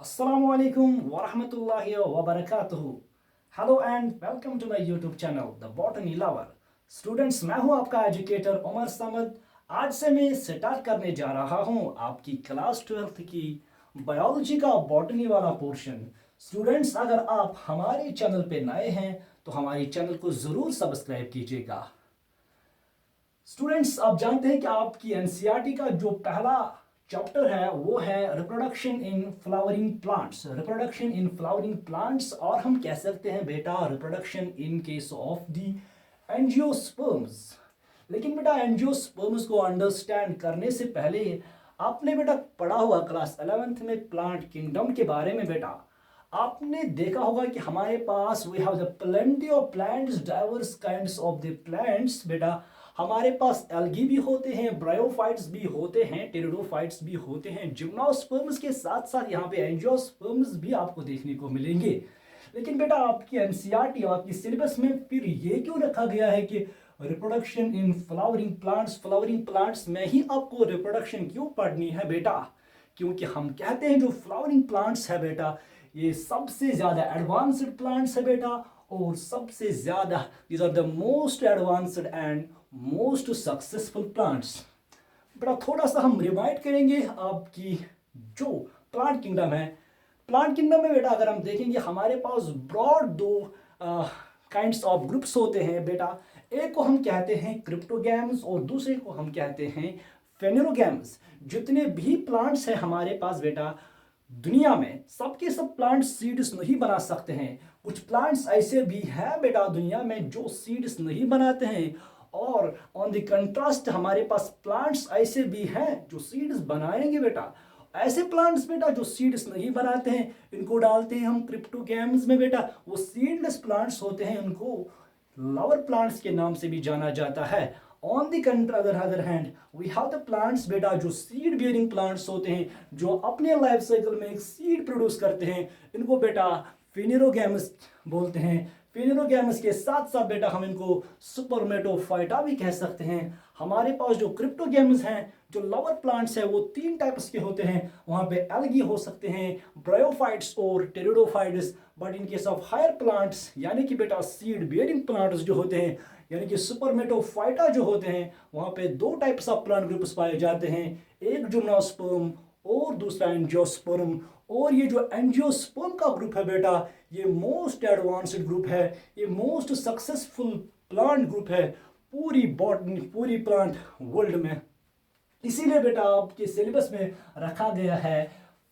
Assalamualaikum warahmatullahi wabarakatuh. Hello and welcome to my YouTube channel the botany lover. Students, मैं हूं आपका educator Umar Samad. आज से मैं स्टार्ट करने जा रहा हूं आपकी क्लास 12th की बायोलॉजी का बॉटनी वाला पोर्शन। स्टूडेंट्स, अगर आप हमारे चैनल पे नए हैं तो हमारे चैनल को ज़रूर सब्सक्राइब कीजिएगा। स्टूडेंट्स, आप जानते हैं कि आपकी एनसीईआरटी का जो पहला चैप्टर है वो है reproduction in flowering plants. Reproduction in flowering plants, और हम कह सकते हैं बेटा reproduction in case of the angiosperms. लेकिन बेटा एंजियोस्पर्म्स को अंडरस्टैंड करने से पहले आपने बेटा पढ़ा हुआ क्लास 11th में प्लांट किंगडम के बारे में। बेटा आपने देखा होगा कि हमारे पास we have the plenty of plants, diverse kinds of the plants. बेटा हमारे पास एल्गी भी होते हैं, ब्रायोफाइट्स भी होते हैं, टेरिडोफाइट्स भी होते हैं, जिम्नोस्पर्म्स के साथ साथ यहाँ पे एंजियोस्पर्म्स भी आपको देखने को मिलेंगे। लेकिन बेटा आपकी एनसीईआरटी और आपकी सिलेबस में फिर ये क्यों रखा गया है कि रिप्रोडक्शन इन फ्लावरिंग प्लांट्स में ही आपको रिप्रोडक्शन क्यों पढ़नी है बेटा? क्योंकि हम कहते हैं जो फ्लावरिंग प्लांट्स है बेटा ये सबसे ज़्यादा एडवांस्ड प्लांट्स है बेटा, और सबसे ज़्यादा these are the most advanced and most successful plants. बेटा थोड़ा सा हम रिवाइड करेंगे आपकी जो प्लांट किंगडम है। प्लांट किंगडम में बेटा अगर हम देखेंगे हमारे पास ब्रॉड दो काइंड्स ऑफ ग्रुप्स होते हैं बेटा। एक को हम कहते हैं क्रिप्टोगैम्स और दूसरे को हम कहते हैं फेनेरोगैम्स। जितने भी प्लांट्स हैं हमारे पास बेटा दुनिया में, सबके सब प्लांट्स सीड्स नहीं बना सकते हैं। कुछ प्लांट्स ऐसे भी हैं बेटा दुनिया में जो सीड्स नहीं बनाते हैं, और ऑन द कंट्रास्ट हमारे पास प्लांट्स ऐसे भी हैं जो सीड्स बनाएंगे बेटा। ऐसे प्लांट्स बेटा जो सीड्स नहीं बनाते हैं इनको डालते हैं हम क्रिप्टोगैम्स में बेटा। वो सीडलेस प्लांट्स होते हैं, उनको लवर प्लांट्स के नाम से भी जाना जाता है। On the other hand we have the plants बेटा जो सीड बियरिंग प्लांट्स होते हैं, जो अपने लाइफ साइकिल में एक सीड प्रोड्यूस करते हैं, इनको बेटा फेनेरोगैम्स बोलते हैं। फेनेरोगैम्स के साथ साथ बेटा हम इनको सुपरमेटोफाइटा भी कह सकते हैं। हमारे पास जो क्रिप्टोगैम्स हैं, जो लवर प्लांट्स हैं, वो तीन टाइप्स के होते हैं। वहाँ पे एल्गी हो सकते हैं, ब्रायोफाइट्स और pteridophytes. But in case of higher plants यानी कि बेटा सीड बियरिंग प्लांट्स जो होते हैं यानी कि सुपरमेटोफाइटा जो होते हैं, वहाँ पे दो टाइप्स ऑफ प्लांट ग्रुप्स पाए जाते हैं, एक जिम्नोस्पर्म और दूसरा एंजियोस्पर्म। और ये जो एंजियोस्पर्म का ग्रुप है बेटा ये मोस्ट एडवांस्ड ग्रुप है, ये मोस्ट सक्सेसफुल प्लांट ग्रुप है पूरी बॉटनी पूरी प्लांट वर्ल्ड में। इसीलिए बेटा आपके सिलेबस में रखा गया है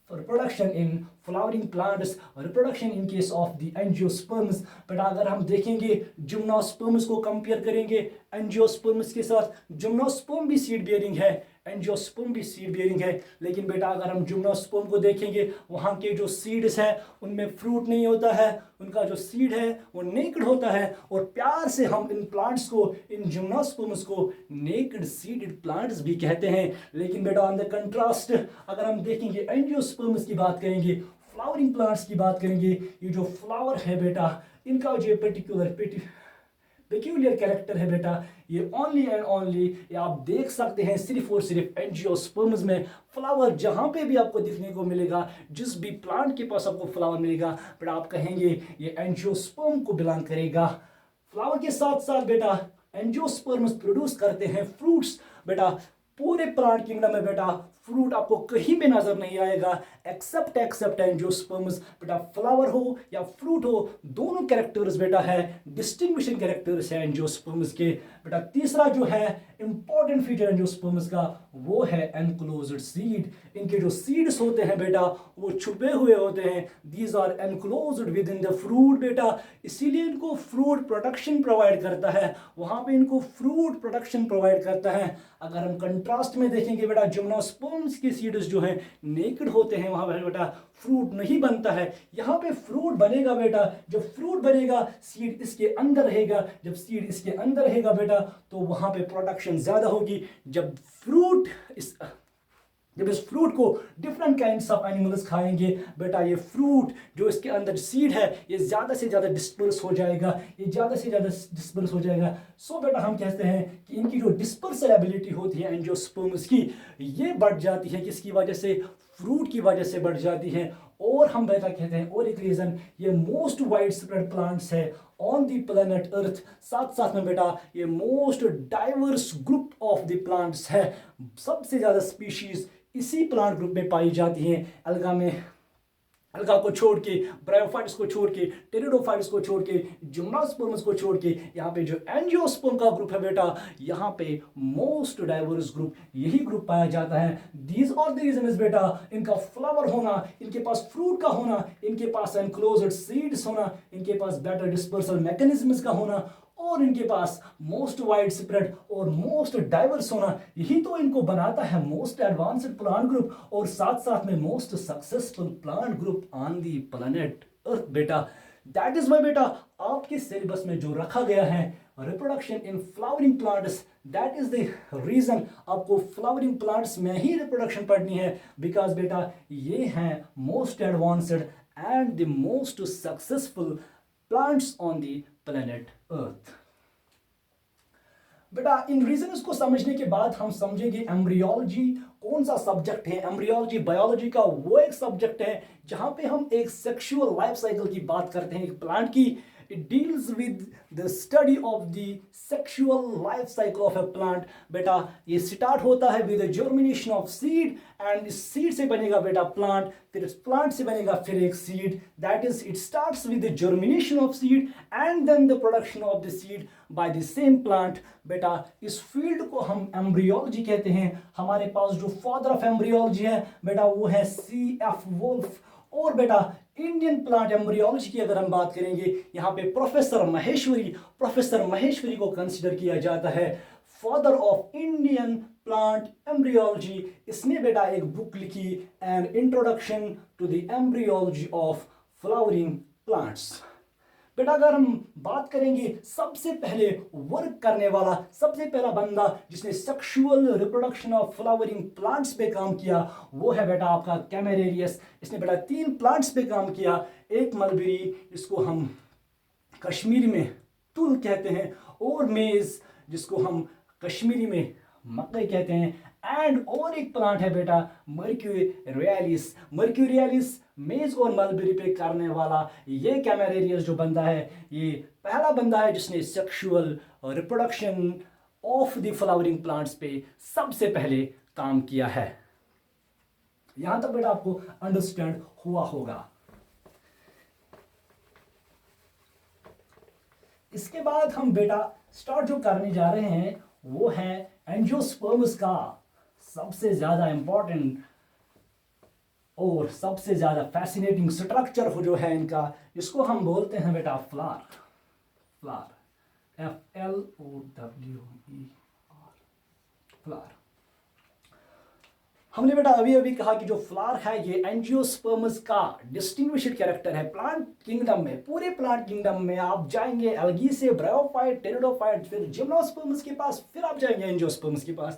reproduction in flowering plants, reproduction in case of the angiosperms. बेटा अगर हम देखेंगे जिम्नोस्पर्म्स को कंपेयर करेंगे एंजियोस्पर्म्स के साथ, जिम्नोस्पर्म भी सीड बियरिंग है, एंजियोस्पर्म भी सीड बियरिंग है। लेकिन बेटा अगर हम जिम्नोस्पर्म को देखेंगे वहाँ के जो सीड्स हैं उनमें फ्रूट नहीं होता है, उनका जो सीड है वो नेक्ड होता है, और प्यार से हम इन प्लांट्स को, इन जिम्नोस्पर्म्स को नेक्ड सीडेड प्लांट्स भी कहते हैं। लेकिन बेटा ऑन द कंट्रास्ट अगर हम देखेंगे एंजियोस्पर्म्स की बात करेंगे, फ्लावरिंग प्लांट्स की बात करेंगे, ये जो फ्लावर है बेटा इनका जो पेक्यूलियर कैरेक्टर है बेटा ये ओनली एंड ओनली, ये आप देख सकते हैं सिर्फ और सिर्फ एंजियोस्पर्म्स में। फ्लावर जहाँ पे भी आपको दिखने को मिलेगा, जिस भी प्लांट के पास आपको फ्लावर मिलेगा बेटा आप कहेंगे ये एंजियोस्पर्म को बिलोंग करेगा। फ्लावर के साथ साथ बेटा एंजियोस्पर्म्स प्रोड्यूस करते हैं फ्रूट्स। बेटा पूरे प्लांट किंगडम में बेटा फ्रूट आपको कहीं भी नजर नहीं आएगा एक्सेप्ट एंजियोस्पर्म्स। बेटा फ्लावर हो या फ्रूट हो दोनों कैरेक्टर्स बेटा है डिस्टिंग्विशिंग कैरेक्टर्स है एंजियोस्पर्म्स के। बेटा तीसरा जो है इंपॉर्टेंट फीचर एंजियोस्पर्म्स का वो है एनक्लोज्ड सीड। इनके जो सीड्स होते हैं बेटा वो छुपे हुए होते हैं, these are enclosed within the fruit बेटा, इसीलिए इनको फ्रूट प्रोटेक्शन प्रोवाइड करता है, वहाँ पे इनको फ्रूट प्रोटेक्शन प्रोवाइड करता है। अगर हम कंट्रास्ट में देखेंगे बेटा जिम्नोस्पर्म्स के सीड्स जो हैं नेकेड होते हैं, वहाँ पर बेटा फ्रूट नहीं बनता है। यहाँ पे फ्रूट बनेगा बेटा, जब फ्रूट बनेगा सीड इसके अंदर रहेगा, जब सीड इसके अंदर रहेगा बेटा तो वहाँ पे प्रोडक्शन ज़्यादा होगी। जब इस फ्रूट को डिफरेंट काइंड्स ऑफ एनिमल्स खाएंगे बेटा ये फ्रूट जो इसके अंदर सीड है ये ज़्यादा से ज़्यादा डिस्पर्स हो जाएगा, ये ज़्यादा से ज़्यादा डिस्पर्स हो जाएगा। सो बेटा हम कहते हैं कि इनकी जो डिस्पर्सल एबिलिटी होती है एंजियोस्पर्म्स की ये बढ़ जाती है, किसकी वजह से? फ्रूट की वजह से बढ़ जाती है। और हम बेटा कहते हैं और एक रीज़न, ये मोस्ट वाइड स्प्रेड प्लांट्स है ऑन दी प्लेनेट अर्थ। साथ साथ में बेटा ये most diverse group of the plants है। सबसे ज़्यादा स्पीशीज इसी प्लांट ग्रुप में पाई जाती हैं। अलगा को छोड़ के, ब्रायोफाइट्स को छोड़ के, टेरिडोफाइट्स को छोड़ के, जिम्नोस्पर्म्स को छोड़ के, यहाँ पे जो एंजियोस्पर्म का ग्रुप है बेटा, यहाँ पे मोस्ट डाइवर्स ग्रुप यही ग्रुप पाया जाता है। दीज आर द रीजन बेटा, इनका फ्लावर होना, इनके पास फ्रूट का होना, इनके पास एनक्लोज्ड सीड्स होना, इनके पास बेटर डिस्पर्सल मैकेनिज्म्स का होना और इनके पास मोस्ट वाइड स्प्रेड और मोस्ट डाइवर्स होना, यही तो इनको बनाता है मोस्ट एडवांस्ड प्लांट ग्रुप और साथ साथ में most successful plant group on the planet अर्थ बेटा। दैट इज वाई बेटा आपके सिलेबस में जो रखा गया है reproduction in flowering plants, that is the reason आपको फ्लावरिंग प्लांट्स में ही रिप्रोडक्शन पढ़नी है, बिकॉज बेटा ये हैं most advanced and the most successful plants on the planet अर्थ। बेटा इन रीजंस को समझने के बाद हम समझेंगे एम्ब्रियोलॉजी कौन सा सब्जेक्ट है। एम्ब्रियोलॉजी बायोलॉजी का वो एक सब्जेक्ट है जहां पे हम एक सेक्सुअल लाइफ साइकिल की बात करते हैं एक प्लांट की। It deals with the study of the sexual life cycle of a plant। बेटा ये स्टार्ट होता है with the germination of seed and इस seed से बनेगा बेटा plant, फिर इस plant से बनेगा फिर एक seed। That is it starts with the germination of seed and then the production of the seed by the same plant। बेटा इस फील्ड को हम एम्ब्रियोलॉजी कहते हैं। हमारे पास जो फादर ऑफ एम्ब्रियोलॉजी है बेटा वो है C.F. वुल्फ। और बेटा इंडियन प्लांट एम्ब्रियोलॉजी की अगर हम बात करेंगे यहाँ पे प्रोफेसर महेश्वरी को कंसिडर किया जाता है father of Indian plant embryology. इसने बेटा एक बुक लिखी an introduction to the embryology of flowering plants. बेटा अगर हम बात करेंगे सबसे पहले वर्क करने वाला सबसे पहला बंदा जिसने sexual reproduction of flowering plants पे काम किया वो है बेटा आपका कैमेरेरियस। इसने बेटा 3 प्लांट्स पे काम किया, एक मलबेरी जिसको हम कश्मीरी में तुल कहते हैं और मेज जिसको हम कश्मीरी में मकई कहते हैं, एंड और एक प्लांट है बेटा मर्क्यूरियलिस मेज और मलबेरी पे करने वाला ये कैमेरेरियस जो बंदा है ये पहला बंदा है जिसने sexual reproduction of the flowering plants पे सबसे पहले काम किया है। यहां तक बेटा आपको अंडरस्टैंड हुआ होगा। इसके बाद हम बेटा स्टार्ट जो करने जा रहे हैं वो है एंजियोस्पर्म्स का सबसे ज्यादा इंपॉर्टेंट और सबसे ज्यादा फैसिनेटिंग स्ट्रक्चर जो है इनका, इसको हम बोलते हैं बेटा फ्लार FLOWER फ्लार। हमने बेटा अभी अभी कहा कि जो फ्लावर है ये एंजियोस्पर्म्स का डिस्टिंग्विश्ड कैरेक्टर है प्लांट किंगडम में। पूरे प्लांट किंगडम में आप जाएंगे एल्गी से ब्रायोफाइट, टेरिडोफाइट, फिर जिम्नोस्पर्म्स के पास, फिर आप जाएंगे एंजियोस्पर्म्स के पास।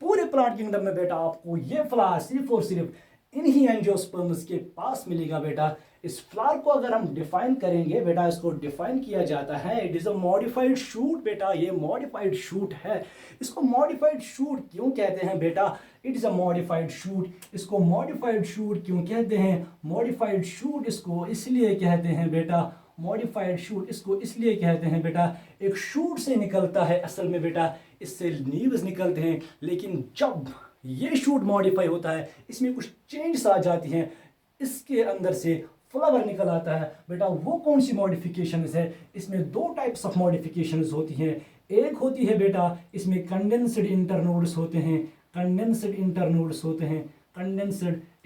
पूरे प्लांट किंगडम में बेटा आपको ये फ्लावर सिर्फ और सिर्फ इन्हीं एंजियोस्पर्म्स के पास मिलेगा बेटा। इस फ्लावर को अगर हम डिफाइन करेंगे बेटा, इसको डिफाइन किया जाता है it is a modified shoot. बेटा ये मॉडिफाइड शूट है। इसको मॉडिफाइड शूट क्यों कहते हैं बेटा? It is a modified shoot. इसको मॉडिफाइड शूट क्यों कहते हैं? मॉडिफाइड शूट इसको इसलिए कहते हैं बेटा, मॉडिफाइड शूट इसको इसलिए कहते हैं बेटा, एक शूट से निकलता है असल में बेटा, इससे लीव्स निकलते हैं, लेकिन जब ये शूट मॉडिफाई होता है इसमें कुछ चेंजेस आ जाती हैं, इसके अंदर से फ्लावर निकल आता है बेटा। वो कौन सी मॉडिफिकेशंस है? इसमें 2 टाइप्स ऑफ मॉडिफिकेशंस होती हैं। एक होती है बेटा इसमें कंडेंस्ड इंटरनोड्स होते हैं, कंडेंस्ड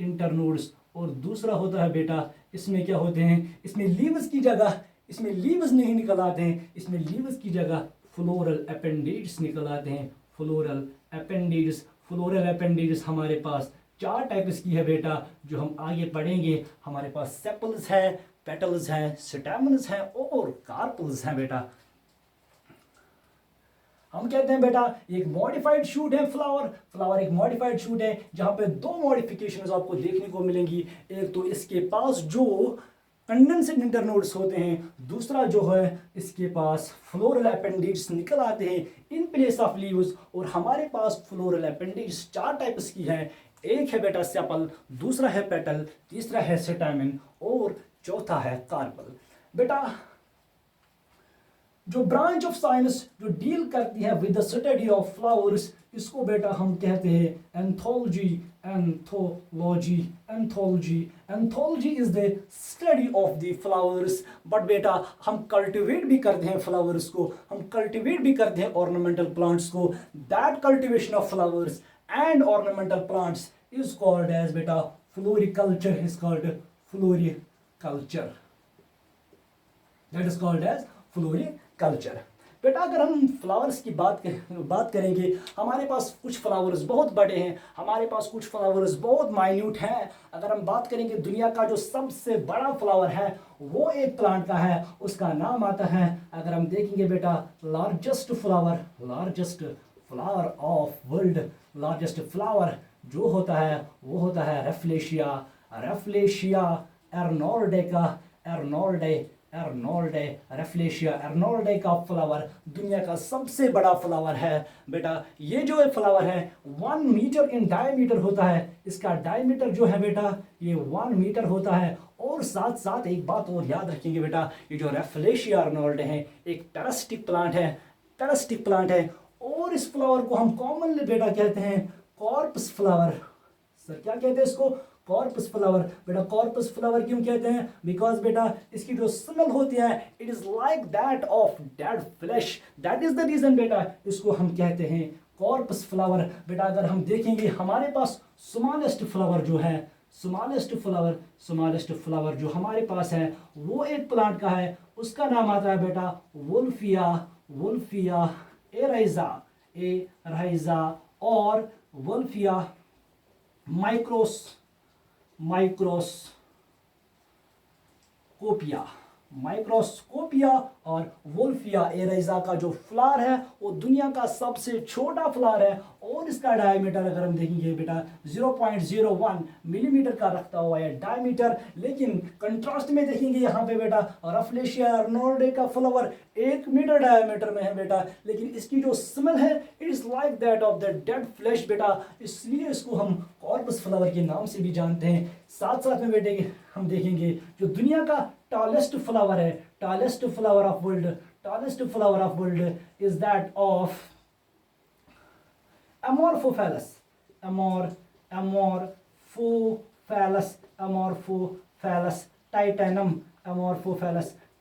इंटरनोड्स, और दूसरा होता है बेटा इसमें क्या होते हैं, इसमें लीव्स की जगह, इसमें लीव्स नहीं निकल आते हैं, इसमें लीव्स की जगह फ्लोरल अपेंडेज निकल आते हैं। फ्लोरल अपेंडेज हमारे पास 4 टाइप्स की है बेटा, जो हम आगे पढ़ेंगे। हमारे पास सेपल्स है, पेटल्स हैं, स्टैमेन्स हैं और कार्पल्स हैं बेटा। हम कहते हैं बेटा एक मॉडिफाइड शूट है फ्लावर एक मॉडिफाइड शूट है जहां पे 2 मॉडिफिकेशंस आपको देखने को मिलेंगी। एक तो इसके पास जो कंडेंस्ड इंटरनोड्स होते हैं, दूसरा जो है इसके पास फ्लोरल अपेंडेज निकल आते हैं इन प्लेस ऑफ लीव्स। और हमारे पास फ्लोरल अपेंडेज 4 टाइप्स की है। एक है बेटा सेपल, दूसरा है पेटल, तीसरा है स्टैमेन और चौथा है कार्पल। बेटा जो ब्रांच ऑफ साइंस जो डील करती है with the study of flowers, इसको बेटा हम कहते हैं anthology. Anthology anthology anthology is the study of the flowers. But बेटा हम कल्टिवेट भी करते हैं फ्लावर्स को, हम कल्टिवेट भी करते हैं ऑर्नामेंटल प्लांट्स को। That cultivation of flowers and ornamental plants is called as बेटा floriculture, is called floriculture, that is called as floriculture. बेटा अगर हम फ्लावर्स की बात करेंगे, हमारे पास कुछ फ्लावर्स बहुत बड़े हैं, हमारे पास कुछ फ्लावर्स बहुत माइन्यूट हैं। अगर हम बात करेंगे दुनिया का जो सबसे बड़ा फ्लावर है वो एक प्लांट का है, उसका नाम आता है, अगर हम देखेंगे बेटा, largest flower of world, largest flower जो होता है वो होता है रेफ्लेशिया एर्नोल्डे का फ्लावर दुनिया का सबसे बड़ा फ्लावर है। बेटा ये जो फ्लावर है 1 मीटर इन डायमीटर होता है, इसका डायमीटर जो है बेटा ये 1 मीटर होता है। और साथ साथ एक बात और याद रखेंगे बेटा, ये जो रेफ्लेशिया एर्नोल्डे है एक पैरासिटिक प्लांट है, और इस फ्लावर को हम कॉमनली बेटा कहते हैं कॉर्पस फ्लावर। सर क्या कहते हैं इसको? Corpus flower. बेटा कॉर्पस फ्लावर क्यों कहते हैं? बिकॉज बेटा इसकी जो स्मेल होती है it is like that of dead flesh, that is the reason बेटा इसको हम कहते हैं कॉर्पस फ्लावर। बेटा अगर हम देखेंगे हमारे पास स्मॉलेस्ट फ्लावर जो हमारे पास है वो एक प्लांट का है, उसका नाम आता है बेटा वुल्फिया एराइजा और वुल्फिया माइक्रोस्कोपिया और वुल्फिया एराइजा का जो फ्लावर है वो दुनिया का सबसे छोटा फ्लावर है, और इसका डायमीटर अगर हम देखेंगे बेटा 0.01 मिलीमीटर का रखता हुआ है डायमीटर। लेकिन कंट्रास्ट में देखेंगे यहाँ पे बेटा रेफ्लेशिया एर्नोल्डे का फ्लावर 1 मीटर डायमीटर में है बेटा, लेकिन इसकी जो स्मेल है it is like that of the dead flash बेटा, इसलिए इसको हम कॉर्पस फ्लावर के नाम से भी जानते हैं। साथ साथ में बेटे हम देखेंगे जो दुनिया का टॉलेस्ट फ्लावर है, tallest flower of world is that of amorphophallus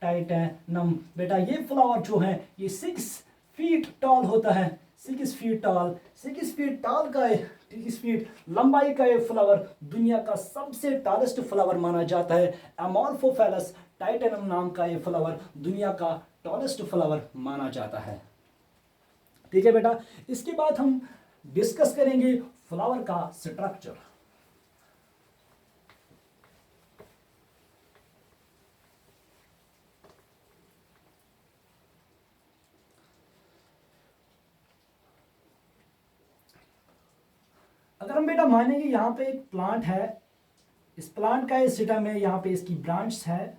titanum. बेटा ये फ्लावर जो है ये 6 फीट टॉल होता है, 6 फीट लंबाई का ये फ्लावर दुनिया का सबसे टॉलेस्ट फ्लावर माना जाता है। अमोर्फोफैलस टाइटेनम नाम का ये फ्लावर दुनिया का टॉलेस्ट फ्लावर माना जाता है। ठीक है बेटा, इसके बाद हम डिस्कस करेंगे फ्लावर का स्ट्रक्चर। अगर हम बेटा मानेंगे यहाँ पे एक प्लांट है, इस प्लांट का ये सिस्टम है, यहाँ पे इसकी ब्रांच है,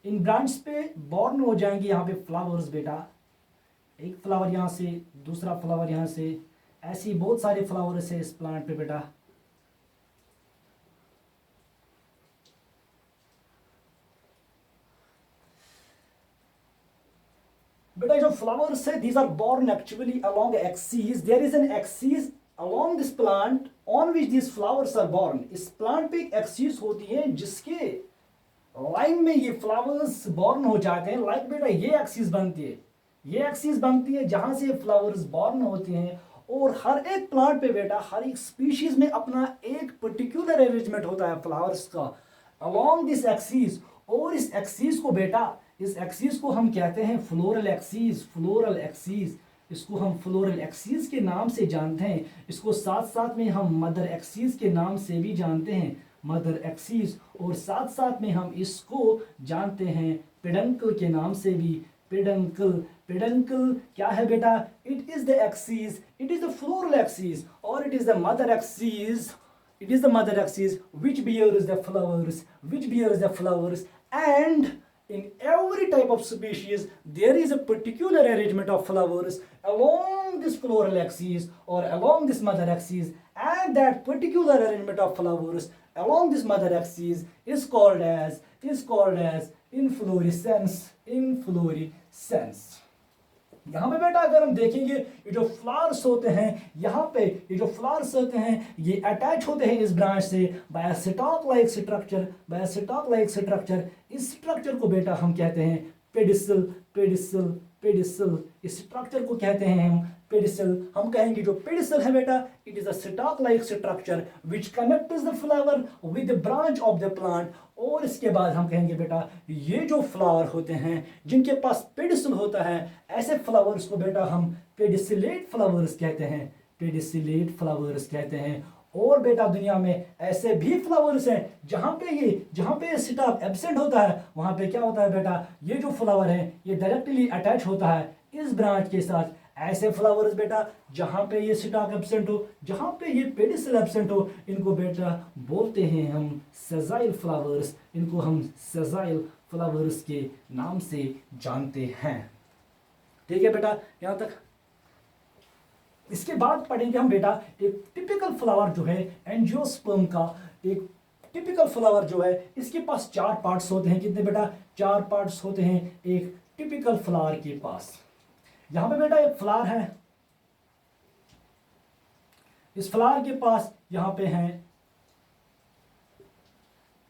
इन ब्रांच पे बॉर्न हो जाएंगे यहाँ पे फ्लावर्स बेटा, एक फ्लावर यहाँ से, दूसरा फ्लावर यहाँ से, ऐसी बहुत सारे फ्लावर्स है इस प्लांट पे बेटा। बेटा जो फ्लावर्स है these are borne actually along axis, there is an axis along this plant on which these flowers are born। इस प्लांट पे एक एक्सिस होती है जिसके लाइन में ये फ्लावर्स बॉर्न हो जाते हैं। लाइक बेटा ये एक्सिस बनती है जहां से फ्लावर्स बॉर्न होते हैं। और हर एक प्लांट पे बेटा हर एक स्पीशीज में अपना एक पर्टिकुलर अरेंजमेंट होता है फ्लावर्स का अलोंग दिस एक्सिस। और इस एक्सिस को बेटा, इस एक्सिस को हम कहते हैं फ्लोरल एक्सिस। इसको हम फ्लोरल एक्सिस के नाम से जानते हैं। इसको साथ साथ में हम मदर एक्सिस के नाम से भी जानते हैं, मदर एक्सिस। और साथ साथ में हम इसको जानते हैं पेडंकल के नाम से भी, पेडंकल क्या है बेटा? It is the axis, it is the floral axis और it is the mother axis, which bears the flowers, and in every type of species there is a particular arrangement of flowers along this floral axis or along this mother axis and that particular arrangement of flowers along this mother axis is called as inflorescence. यहाँ पे बेटा अगर हम देखेंगे ये जो flowers होते हैं यहाँ पे ये जो फ्लावर्स होते हैं ये अटैच होते हैं इस ब्रांच से बाय स्टॉक लाइक स्ट्रक्चर। इस स्ट्रक्चर को बेटा हम कहते हैं पेडिसल। इस स्ट्रक्चर को कहते हैं हम पेडिसल। हम कहेंगे जो पेडिसल है बेटा it is a stalk like structure which connects the flower with the branch of the plant. और इसके बाद हम कहेंगे बेटा ये जो फ्लावर होते हैं जिनके पास पेडिसल होता है ऐसे फ्लावर्स को बेटा हम पेडिसिलेट फ्लावर्स कहते हैं। और बेटा दुनिया में ऐसे भी फ्लावर्स हैं जहाँ पे स्टॉक एब्सेंट होता है वहाँ पे क्या होता है बेटा ये जो फ्लावर है ये डायरेक्टली अटैच होता है इस ब्रांच के साथ। ऐसे फ्लावर्स बेटा जहाँ पे ये स्टॉक एब्सेंट हो जहाँ पे ये पेडिसल एब्सेंट हो इनको बेटा बोलते हैं हम सेजाइल फ्लावर्स। इनको हम सेजाइल फ्लावर्स के नाम से जानते हैं। ठीक है बेटा यहाँ तक। इसके बाद पढ़ेंगे हम बेटा एक टिपिकल फ्लावर जो है एंजियोस्पर्म का। एक टिपिकल फ्लावर जो है इसके पास 4 पार्ट्स होते हैं। कितने बेटा 4 पार्ट्स होते हैं एक टिपिकल फ्लावर के पास। यहां पे बेटा एक फ्लावर है, इस फ्लावर के पास यहां पे है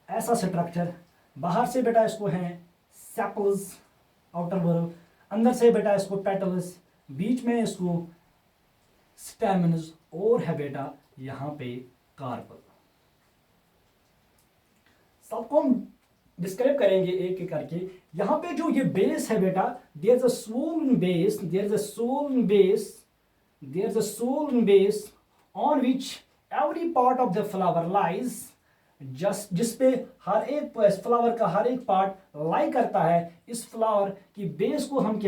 ऐसा स्ट्रक्चर। बाहर से बेटा इसको है सेपल्स आउटर वर्ल, अंदर से बेटा इसको पेटल्स, बीच में इसको स्टेमन्स और है बेटा यहां पे कार्पल। सबको हम डिस्क्राइब करेंगे एक एक करके। यहां पे जो ये बेस है बेटा there is a swollen base on which every part of the flower lies। जिसपे हर एक फ्लावर का हर एक पार्ट लाई करता है। इस फ्लावर की बेस को हम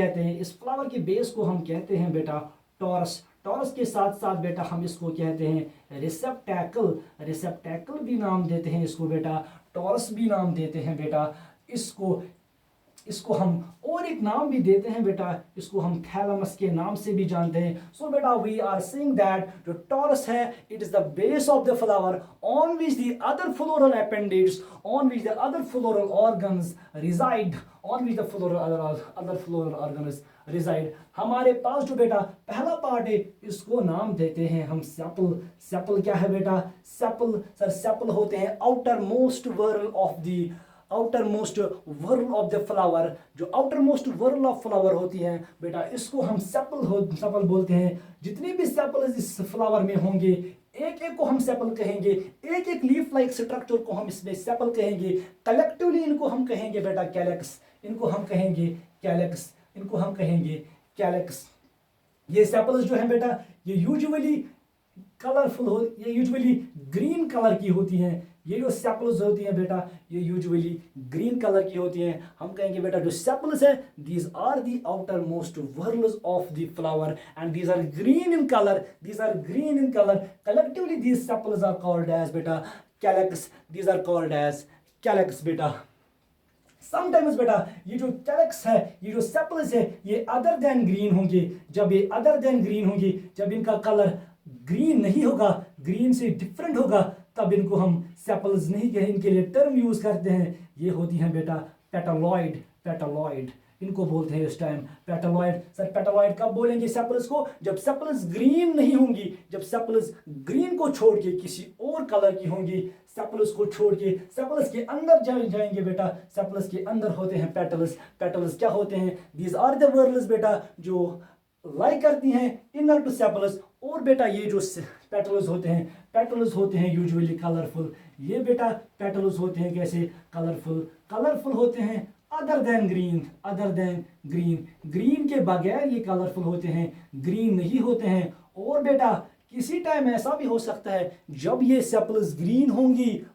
कहते हैं बेटा टॉरस के साथ साथ बेटा हम इसको कहते हैं रिसेप्टैकल भी नाम देते हैं इसको बेटा, टॉरस भी नाम देते हैं बेटा इसको हम और एक नाम भी देते हैं बेटा, इसको हम थैलेमस के नाम से भी जानते हैं। सो बेटा वी आर सेइंग दैट जो टॉरस है it is the base of the flower on which the other floral appendage on which the other floral organs reside. हमारे पास जो बेटा पहला पार्ट है इसको नाम देते हैं हम सेपल। क्या है बेटा सेपल होते हैं outermost whorl of the flower. जो outermost whorl of flower होती है बेटा इसको हम सेपल बोलते हैं। जितने भी सेपल्स इस फ्लावर में होंगे एक एक को हम सेपल कहेंगे, एक एक लीफ लाइक स्ट्रक्चर को हम इसमें सेपल कहेंगे। कलेक्टिवली इनको हम कहेंगे बेटा कैलेक्स। ये सेपल्स जो है बेटा ये यूजुअली ग्रीन कलर की होती हैं। ये जो सेपल्स होती हैं बेटा ये यूजुअली ग्रीन कलर की होती हैं। हम कहेंगे बेटा जो सेपल्स है these are the outermost whorls of the flower and these are green in colour collectively these sepals are called as बेटा कैलेक्स बेटा। समटाइम्स बेटा ये जो कैलेक्स है ये जो सेपल्स है ये अदर देन ग्रीन होंगे। जब इनका कलर ग्रीन नहीं होगा, ग्रीन से डिफरेंट होगा तब इनको हम सेपल्स नहीं कहें, इनके लिए टर्म यूज करते हैं। ये होती हैं बेटा पेटलॉइड इनको बोलते हैं इस टाइम पेटलॉइड। सर पेटलॉइड कब बोलेंगे सेपल्स को? जब सेपल्स ग्रीन नहीं होंगी, जब सेपल्स ग्रीन को छोड़ के किसी और कलर की होंगी, सेपल्स को छोड़ के सेपल्स के अंदर जाएंगे बेटा। सेपल्स के अंदर होते हैं पेटल्स क्या होते हैं? दीज आर द वर्ल्स बेटा जो लाई करती हैं इनर टू सेपल्स। और बेटा ये जो पेटल्स होते हैं यूजुअली कलरफुल। ये बेटा पेटल्स होते हैं कैसे? कलरफुल होते हैं अदर देन ग्रीन के बगैर ये कलरफुल होते हैं, ग्रीन नहीं होते हैं। और बेटा किसी टाइम ऐसा भी हो सकता है जब ये सेपल्स ग्रीन होंगी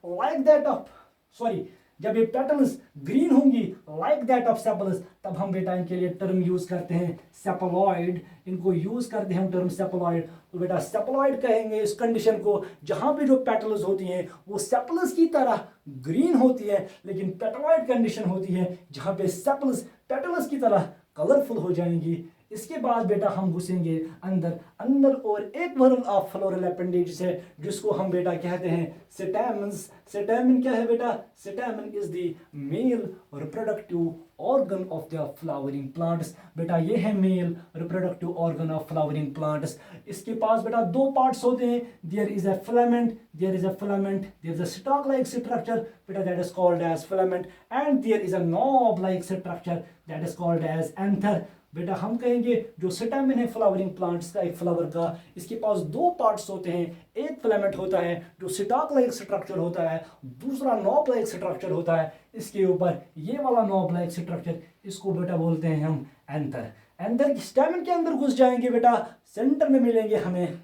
जब ये पेटल्स ग्रीन होंगी लाइक दैट ऑफ सेपल्स तब हम बेटा इनके लिए टर्म यूज करते हैं सेपलॉइड। इनको यूज करते हैं हम टर्म सेपलॉइड। तो बेटा सेपलॉइड कहेंगे इस कंडीशन को जहां पे जो पेटल्स होती हैं वो सेपल्स की तरह ग्रीन होती है, लेकिन पेटलॉइड कंडीशन होती है जहां पे सेपल्स पेटल्स की तरह कलरफुल हो जाएंगी। इसके बाद बेटा हम घुसेंगे अंदर अंदर और एक वर्ग ऑफ फ्लोरल अपेंडेज है जिसको हम बेटा कहते हैं स्टैमेंस। स्टैमेन क्या है बेटा? Stamen is the male reproductive organ of the flowering plants. बेटा ये है male reproductive organ of flowering plants. इसके पास बेटा दो पार्ट्स होते हैं, there is a filament, there is a filament, there is a stalk like structure बेटा that is called as filament, and there is a knob like structure that is called as anther. बेटा हम कहेंगे जो stamen है flowering plants का, एक flower का, इसके पास दो पार्ट्स होते हैं, एक फिलामेंट होता है जो स्टॉक लाइक स्ट्रक्चर होता है, दूसरा नॉब लाइक स्ट्रक्चर होता है। इसके ऊपर ये वाला नॉब लाइक स्ट्रक्चर, इसको बेटा बोलते हैं हम एंथर। एंथर की स्टैमेन के अंदर घुस जाएंगे बेटा, सेंटर में मिलेंगे हमें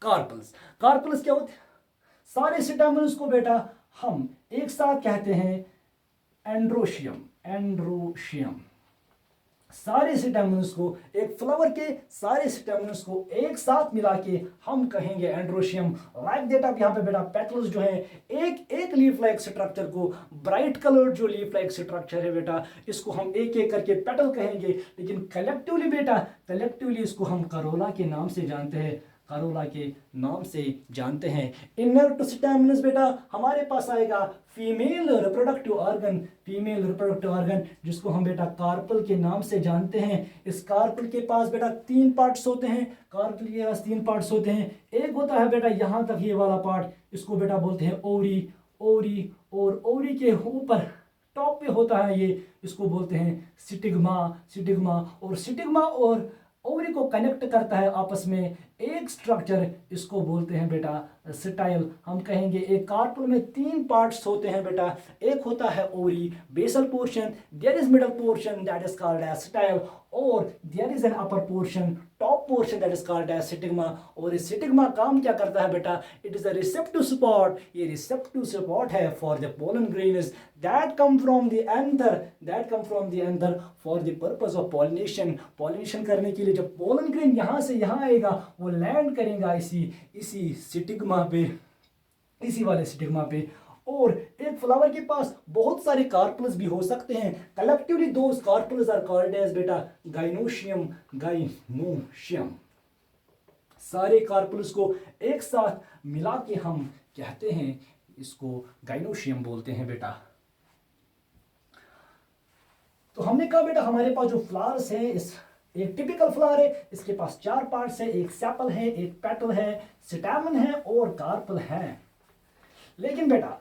कार्पल्स। कार्पल्स क्या होते हैं? सारे स्टैमेन्स को बेटा हम एक साथ कहते हैं एंड्रोशियम। एंड्रोशियम सारे स्टेमन्स को, एक फ्लावर के सारे स्टेमन्स को एक साथ मिला के हम कहेंगे एंड्रोशियम। लाइक दैट आप यहाँ पे बेटा पेटल्स जो है, एक एक लीफ लाइक स्ट्रक्चर को, ब्राइट कलर्ड जो लीफ लाइक स्ट्रक्चर है बेटा, इसको हम एक एक करके पेटल कहेंगे, लेकिन कलेक्टिवली बेटा, कलेक्टिवली इसको हम करोला के नाम से जानते हैं, करोला के नाम से जानते हैं। इनर स्टेमन्स बेटा हमारे पास आएगा female reproductive organ, female reproductive organ जिसको हम बेटा कार्पल के नाम से जानते हैं। इस कार्पल के पास बेटा तीन पार्ट्स होते हैं, कार्पल के पास तीन पार्ट्स होते हैं। एक होता है बेटा यहाँ तक ये वाला पार्ट, इसको बेटा बोलते हैं ओवरी। ओवरी और ओवरी के ऊपर टॉप पे होता है ये, इसको बोलते हैं स्टिग्मा। स्टिग्मा और स्टिग्मा और ओवरी को कनेक्ट करता है आपस में एक स्ट्रक्चर, इसको बोलते हैं बेटा स्टाइल। हम कहेंगे एक कार्पल में तीन पार्ट्स होते हैं बेटा, एक होता है ovary basal portion, there is middle portion that is called as style, और there is an upper portion, top portion that is called as stigma. और इस स्टिग्मा काम क्या करता है बेटा? It is a receptive spot. ये रिसेप्टिव स्पॉट है for the pollen grains that come from the anther, that come from the anther for the purpose of pollination. Pollination करने के लिए जब पोलन ग्रेन यहाँ से यहाँ आएगा, वो लैंड करेगा इसी स्टिग्मा पे, इसी वाले स्टिग्मा पे। और एक फ्लावर के पास बहुत सारे कार्पल्स भी हो सकते हैं। Collectively those carpels are called as बेटा गाइनोशियम। गाइनोशियम सारे कार्पल्स को एक साथ मिला के हम कहते हैं, इसको गाइनोशियम बोलते हैं बेटा। तो हमने कहा बेटा हमारे पास जो फ्लावर्स है, इस एक टिपिकल फ्लावर है, इसके पास चार पार्ट्स है, एक सेपल है, एक पेटल है, स्टैमेन है और कार्पल है। लेकिन बेटा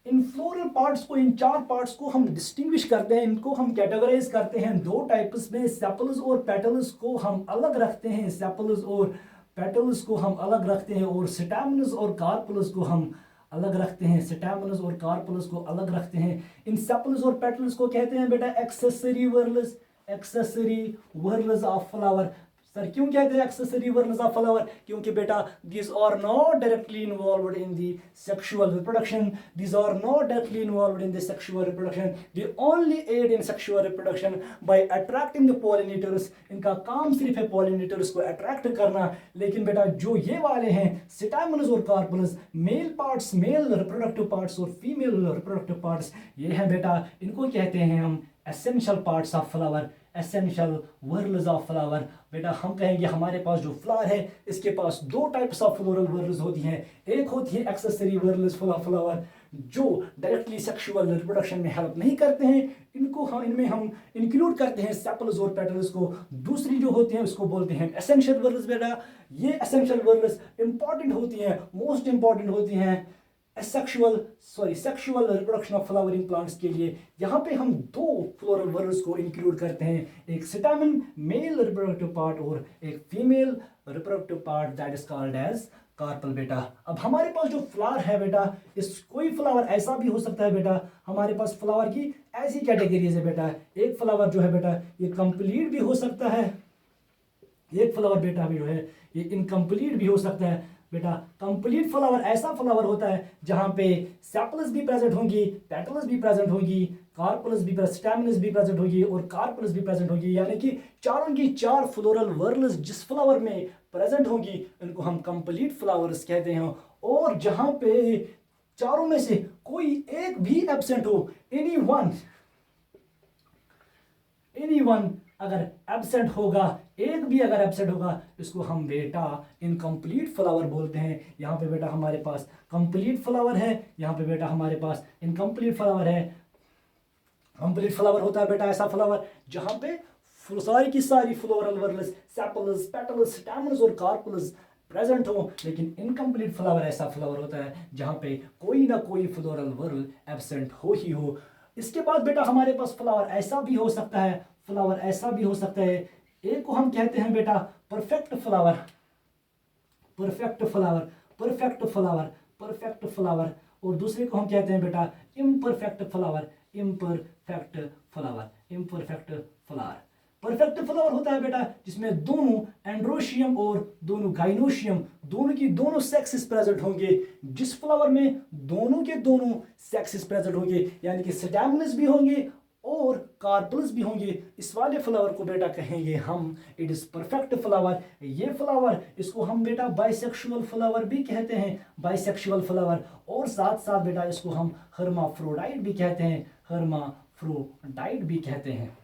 इन फ्लोरल पार्ट्स को, इन चार पार्ट्स को हम डिस्टिंग्विश करते हैं, इनको हम कैटेगराइज करते हैं दो टाइप्स में। सेपल्स और पेटल्स को हम अलग रखते हैं, सेपल्स और पेटल्स को हम अलग रखते हैं, और स्टैमेन्स और कार्पल्स को हम अलग रखते हैं, स्टैमेन्स और कार्पल्स को अलग रखते हैं। इन सेपल्स और पेटल्स को कहते हैं बेटा accessory whorls, accessory whorls of flower. Sir क्यों कहते हैं एक्सेसरी वर्ल्स ऑफ फ्लावर? क्योंकि बेटा these are not directly involved in the sexual reproduction, these are not directly involved in the sexual reproduction, they only aid in sexual reproduction by attracting the pollinators। इनका काम सिर्फ है pollinators को attract करना। लेकिन बेटा जो ये वाले हैं स्टैमेन्स और carpels, male parts, male reproductive parts और फीमेल रिप्रोडक्टिव पार्ट्स, ये हैं बेटा, इनको कहते हैं हम essential parts of flower, essential whorls of flower. बेटा हम कहेंगे हमारे पास जो फ्लावर है, इसके पास दो टाइप्स ऑफ फ्लोरल वर्ल्स होती हैं। एक होती है एक्सेसरी वर्ल्स ऑफ फ्लावर जो डायरेक्टली सेक्सुअल रिप्रोडक्शन में हेल्प नहीं करते हैं, इनको हम, इनमें हम इंक्लूड करते हैं सेपल्स और पेटल्स को। दूसरी जो होती हैं उसको बोलते हैं एसेंशियल वर्ल्स। बेटा ये एसेंशियल वर्ल्स इंपॉर्टेंट होती हैं, मोस्ट इंपॉर्टेंट होती हैं sexual reproduction of flowering plants के लिए। यहाँ पे हम दो फ्लोरल वर्ल्स को इंक्लूड करते हैं, एक स्टैमेन मेल रिप्रोडक्टिव पार्ट और एक female reproductive part that is called as carpel. बेटा अब हमारे पास जो फ्लावर है बेटा, इस कोई फ्लावर ऐसा भी हो सकता है बेटा, हमारे पास फ्लावर की ऐसी कैटेगरीज है बेटा। एक फ्लावर जो है बेटा ये कंप्लीट भी हो सकता है, एक फ्लावर बेटा भी जो है ये इनकम्प्लीट भी हो सकता है। बेटा कंप्लीट फ्लावर ऐसा फ्लावर होता है जहां पे सेपल्स भी प्रेजेंट होंगी, पेटल्स भी प्रेजेंट होगी, कार्पल्स भी, स्टैमेन्स भी प्रेजेंट होगी और कार्पल्स भी प्रेजेंट होगी, यानी कि चारों की चार फ्लोरल वर्ल्स जिस फ्लावर में प्रेजेंट होंगी उनको हम कंप्लीट फ्लावर्स कहते हैं। और जहां पे चारों में से कोई एक भी एब्सेंट हो, एनी वन अगर एब्सेंट होगा, एक भी अगर एब्सेंट होगा, इसको हम बेटा इनकम्प्लीट फ्लावर बोलते हैं। यहाँ पे बेटा हमारे पास कंप्लीट फ्लावर है, यहाँ पे बेटा हमारे पास इनकम्प्लीट फ्लावर है। कंप्लीट फ्लावर होता है बेटा ऐसा फ्लावर जहाँ पे सारी की सारी फ्लोरल वर्ल्स, सेपल्स, पेटल्स, स्टैमेन्स और कार्पल्स प्रेजेंट हो, लेकिन इनकम्प्लीट फ्लावर ऐसा फ्लावर होता है जहाँ पे कोई ना कोई फ्लोरल वर्ल एब्सेंट हो ही हो। इसके बाद बेटा हमारे पास फ्लावर ऐसा भी हो सकता है, फ्लावर ऐसा भी हो सकता है, एक को हम कहते हैं बेटा perfect flower, perfect flower, perfect flower, perfect flower, और दूसरे को हम कहते हैं बेटा imperfect flower, imperfect flower, imperfect flower. Perfect flower होता है बेटा जिसमें दोनों एंड्रोशियम और दोनों गाइनोशियम, दोनों की दोनों सेक्सेस प्रेजेंट होंगे। जिस फ्लावर में दोनों के दोनों सेक्सेस प्रेजेंट होंगे, यानी कि स्टैमेन्स भी होंगे और कार्पल्स भी होंगे, इस वाले फ्लावर को बेटा कहेंगे हम इट इज परफेक्ट फ्लावर। ये फ्लावर, इसको हम बेटा बाइसेक्सुअल फ्लावर भी कहते हैं, बाइसेक्सुअल फ्लावर, और साथ साथ बेटा इसको हम हर्माफ्रोडाइट भी कहते हैं, हर्माफ्रोडाइट भी कहते हैं।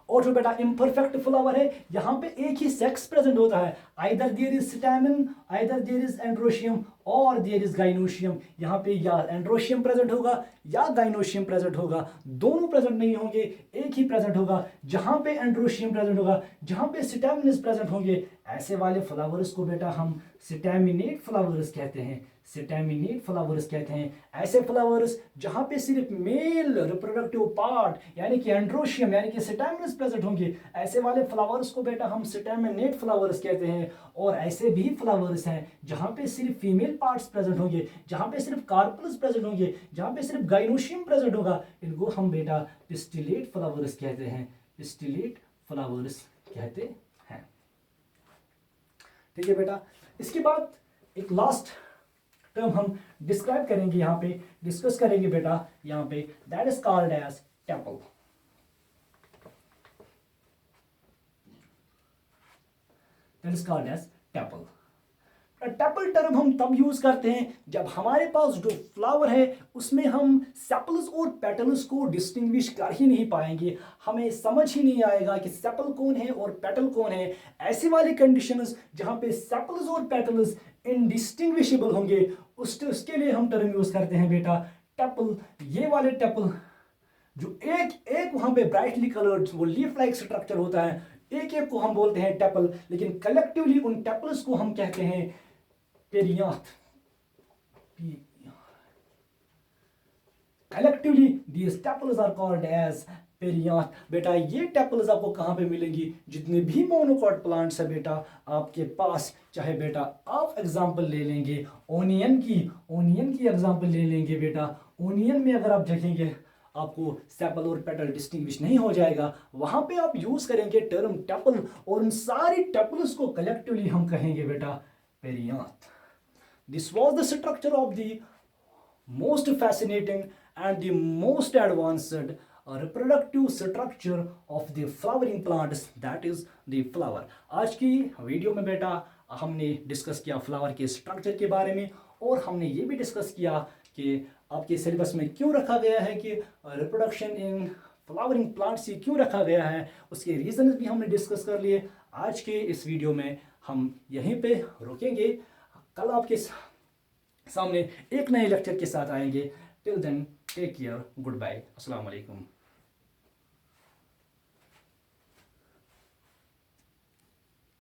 और जो बेटा इम्परफेक्ट फ्लावर है, यहाँ पे एक ही सेक्स प्रेजेंट होता है, either there is stamen, either there is androecium or there is gynoecium. यहाँ पे या एंड्रोशियम प्रेजेंट होगा या गाइनोशियम प्रेजेंट होगा, दोनों प्रेजेंट नहीं होंगे, एक ही प्रेजेंट होगा। जहाँ पे एंड्रोशियम प्रेजेंट होगा, जहाँ पे स्टैमेन्स प्रेजेंट होंगे, ऐसे वाले फ्लावर्स को बेटा हम स्टैमिनेट फ्लावर्स कहते हैं, स्टैमिनेट फ्लावर्स कहते हैं। ऐसे फ्लावर्स जहाँ पे सिर्फ मेल रिप्रोडक्टिव पार्ट यानी कि एंड्रोशियम यानी कि स्टैमेन्स प्रेजेंट होंगे, ऐसे वाले फ्लावर्स को बेटा हम स्टैमिनेट फ्लावर्स कहते हैं। और ऐसे भी फ्लावर्स हैं जहाँ पे सिर्फ फीमेल पार्ट्स प्रेजेंट होंगे, जहाँ पे सिर्फ कार्पल्स प्रेजेंट होंगे, जहाँ पे सिर्फ गाइनोशियम प्रेजेंट होगा, इनको हम बेटा पिस्टिलेट फ्लावर्स कहते हैं, पिस्टिलेट फ्लावर्स कहते हैं। ठीक है बेटा, इसके बाद एक लास्ट टर्म हम डिस्क्राइब करेंगे, यहाँ पे डिस्कस करेंगे बेटा, यहाँ पे that is called as tepal. That is called as tepal. Tepal term हम तब यूज करते हैं जब हमारे पास जो फ्लावर है उसमें हम सेपल्स और पेटल्स को डिस्टिंग्विश कर ही नहीं पाएंगे, हमें समझ ही नहीं आएगा कि सेपल कौन है और पेटल कौन है। ऐसी वाली कंडीशंस जहां पे सेपल्स और पेटल्स इनडिस्टिंग्विशेबल होंगे, उसके लिए हम टर्म यूज करते हैं बेटा टेपल। ये वाले टेपल जो एक एक वहां पे ब्राइटली कलर्ड वो लीफ लाइक स्ट्रक्चर होता है, एक एक को हम बोलते हैं टेपल, लेकिन कलेक्टिवली उन टेपल्स को हम कहते हैं perianth. Collectively these tepals are called as perianth. बेटा ये टेपल्स आपको कहाँ पे मिलेंगी? जितने भी मोनोकॉट प्लांट्स है बेटा आपके पास, चाहे बेटा आप एग्जांपल ले लेंगे ओनियन की, ओनियन की एग्जांपल ले लेंगे बेटा, ओनियन में अगर आप देखेंगे आपको सेपल और पेटल डिस्टिंग्विश नहीं हो जाएगा, वहां पे आप यूज करेंगे टर्म टेपल, और उन सारी टेपल्स को कलेक्टिवली हम कहेंगे बेटा perianth. This was the structure of the most fascinating and the most advanced reproductive structure of the flowering plants, that is the flower. आज की वीडियो में बेटा हमने डिस्कस किया फ्लावर के स्ट्रक्चर के बारे में, और हमने ये भी डिस्कस किया कि आपके सिलेबस में क्यों रखा गया है कि रिप्रोडक्शन इन फ्लावरिंग प्लांट्स से क्यों रखा गया है, उसके रीजंस भी हमने डिस्कस कर लिए। आज के इस वीडियो में हम यहीं पे रुकेंगे, कल आपके सामने एक नए लेक्चर के साथ आएंगे। Till then take care, good bye, अस्सलाम वालेकुम।